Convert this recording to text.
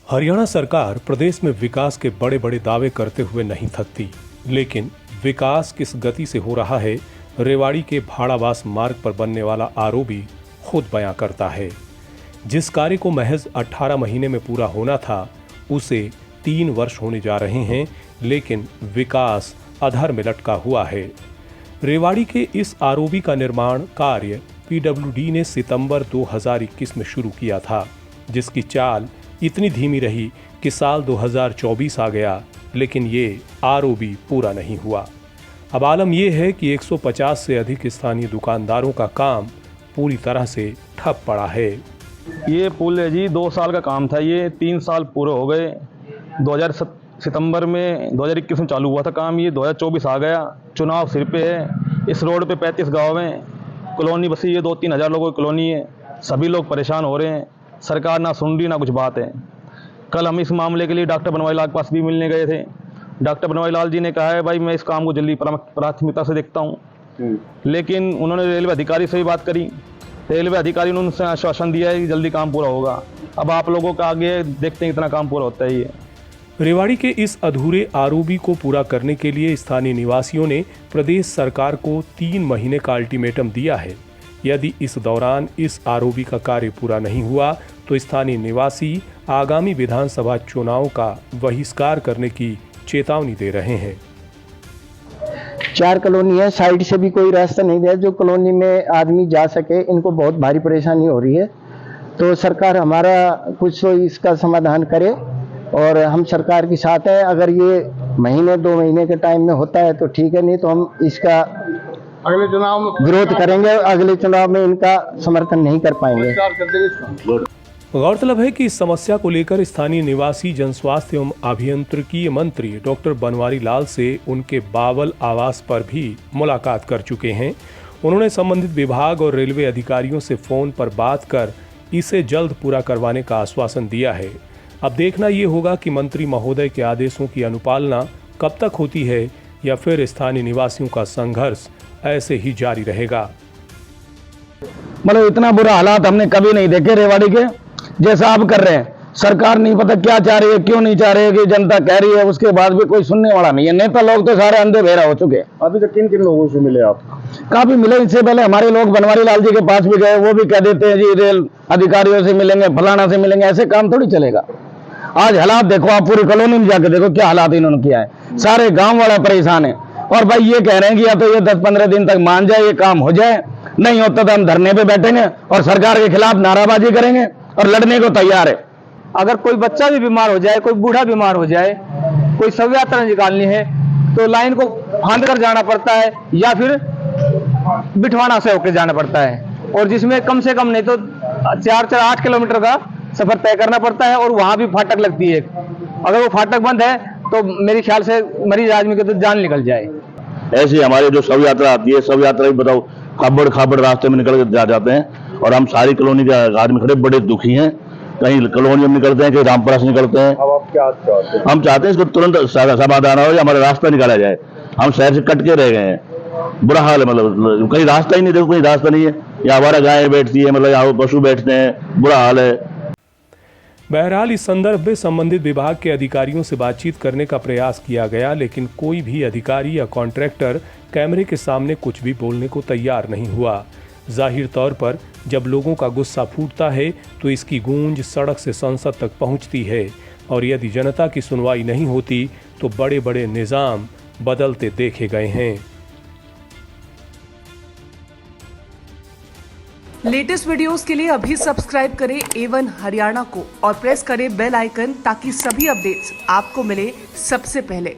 हरियाणा सरकार प्रदेश में विकास के बड़े बड़े दावे करते हुए नहीं थकती, लेकिन विकास किस गति से हो रहा है रेवाड़ी के भाड़ावास मार्ग पर बनने वाला आरओबी खुद बयां करता है। जिस कार्य को महज 18 महीने में पूरा होना था उसे 3 वर्ष होने जा रहे हैं, लेकिन विकास अधर में लटका हुआ है। रेवाड़ी के इस आरओबी का निर्माण कार्य पीडब्ल्यूडी ने सितंबर 2021 में शुरू किया था, जिसकी चाल इतनी धीमी रही कि साल 2024 आ गया, लेकिन ये आरओबी पूरा नहीं हुआ। अब आलम यह है कि 150 से अधिक स्थानीय दुकानदारों का काम पूरी तरह से ठप पड़ा है। ये पुल है जी, 2 साल का काम था, ये 3 साल पूरे हो गए। 2017 में 2021 में चालू हुआ था काम, ये 2024 आ गया। चुनाव सिर पे है। इस रोड पे 35 गाँव हैं, कॉलोनी बसी है, 2-3 हज़ार लोगों की कॉलोनी है। सभी लोग परेशान हो रहे हैं, सरकार ना सुन रही ना कुछ बात है। कल हम इस मामले के लिए डॉक्टर बनवारी लाल के पास भी मिलने गए थे। डॉक्टर बनवारी लाल जी ने कहा है भाई मैं इस काम को जल्दी प्राथमिकता से देखता हूँ, लेकिन उन्होंने रेलवे अधिकारी से भी बात करी। रेलवे अधिकारी ने उनसे आश्वासन दिया है कि जल्दी काम पूरा होगा। अब आप लोगों का आगे देखते हैं कितना काम पूरा होता है। ये रेवाड़ी के इस अधूरे आरओबी को पूरा करने के लिए स्थानीय निवासियों ने प्रदेश सरकार को 3 महीने का अल्टीमेटम दिया है। यदि इस दौरान इस आरओबी का कार्य पूरा नहीं हुआ तो स्थानीय निवासी आगामी विधानसभा चुनाव का बहिष्कार करने की चेतावनी दे रहे हैं। 4 कॉलोनी है, साइड से भी कोई रास्ता नहीं है जो कॉलोनी में आदमी जा सके। इनको बहुत भारी परेशानी हो रही है, तो सरकार हमारा कुछ तो इसका समाधान करे और हम सरकार के साथ है। अगर ये महीने 2 महीने के टाइम में होता है तो ठीक है, नहीं तो हम इसका अगले चुनाव में विरोध करेंगे। अगले चुनाव में इनका समर्थन नहीं कर पाएंगे। गौरतलब है कि इस समस्या को लेकर स्थानीय निवासी जनस्वास्थ्य एवं अभियंत्रिकी मंत्री डॉक्टर बनवारी लाल से उनके बावल आवास पर भी मुलाकात कर चुके हैं। उन्होंने संबंधित विभाग और रेलवे अधिकारियों से फोन पर बात कर इसे जल्द पूरा करवाने का आश्वासन दिया है। अब देखना ये होगा कि मंत्री महोदय के आदेशों की अनुपालना कब तक होती है या फिर स्थानीय निवासियों का संघर्ष ऐसे ही जारी रहेगा। मतलब इतना बुरा हालात हमने कभी नहीं देखे रेवाड़ी के जैसा आप कर रहे हैं। सरकार नहीं पता क्या चाह रही है, क्यों नहीं चाह रही है कि जनता कह रही है, उसके बाद भी कोई सुनने वाला नहीं है। नेता लोग तो सारे अंधे बहरा हो चुके हैं। अभी तक किन किन लोगों से मिले आप? काफी मिले। इससे पहले हमारे लोग बनवारी लाल जी के पास भी गए, वो भी कह देते हैं जी रेल अधिकारियों से मिलेंगे, फलाना से मिलेंगे। ऐसे काम थोड़ी चलेगा। आज हालात देखो, आप पूरी कॉलोनी में जाकर देखो क्या हालात इन्होंने किया है। सारे गाँव वाले परेशान है और भाई ये कह रहे हैं कि या तो ये 10-15 दिन तक मान जाए, ये काम हो जाए, नहीं होता तो हम धरने पे बैठेंगे और सरकार के खिलाफ नाराबाजी करेंगे और लड़ने को तैयार है। अगर कोई बच्चा भी बीमार हो जाए, कोई बूढ़ा बीमार हो जाए, कोई शव यात्रा निकालनी है तो लाइन को फांद कर जाना पड़ता है या फिर बिठवाना से होकर जाना पड़ता है, और जिसमें कम से कम नहीं तो 4-8 किलोमीटर का सफर तय करना पड़ता है और वहां भी फाटक लगती है। अगर वो फाटक बंद है तो मेरे ख्याल से मरीज आदमी की तो जान निकल जाए। ऐसे हमारे जो शव यात्रा आती है, शव यात्रा भी बताओ खाबड़ रास्ते में निकल के जाते हैं और हम सारी कॉलोनी के आदमी खड़े बड़े दुखी हैं। कहीं कॉलोनी में निकलते हैं, कहीं रामपुरा से निकलते हैं। अब आप क्या चाहते हैं? हम चाहते हैं इसको तुरंत समाधान हो, हमारा रास्ता निकाला जाए। हम शहर से कट के रह गए हैं, बुरा हाल है। मतलब कहीं रास्ता ही नहीं, देखो कहीं रास्ता नहीं है। यहाँ हमारा गाय बैठती है, मतलब यहाँ पशु बैठते हैं, बुरा हाल है। बहरहाल इस संदर्भ में संबंधित विभाग के अधिकारियों से बातचीत करने का प्रयास किया गया, लेकिन कोई भी अधिकारी या कॉन्ट्रैक्टर कैमरे के सामने कुछ भी बोलने को तैयार नहीं हुआ। जाहिर तौर पर जब लोगों का गुस्सा फूटता है तो इसकी गूंज सड़क से संसद तक पहुंचती है, और यदि जनता की सुनवाई नहीं होती तो बड़े बड़े निजाम बदलते देखे गए हैं। लेटेस्ट वीडियोस के लिए अभी सब्सक्राइब करें A1 हरियाणा को और प्रेस करें बेल आइकन ताकि सभी अपडेट्स आपको मिले सबसे पहले।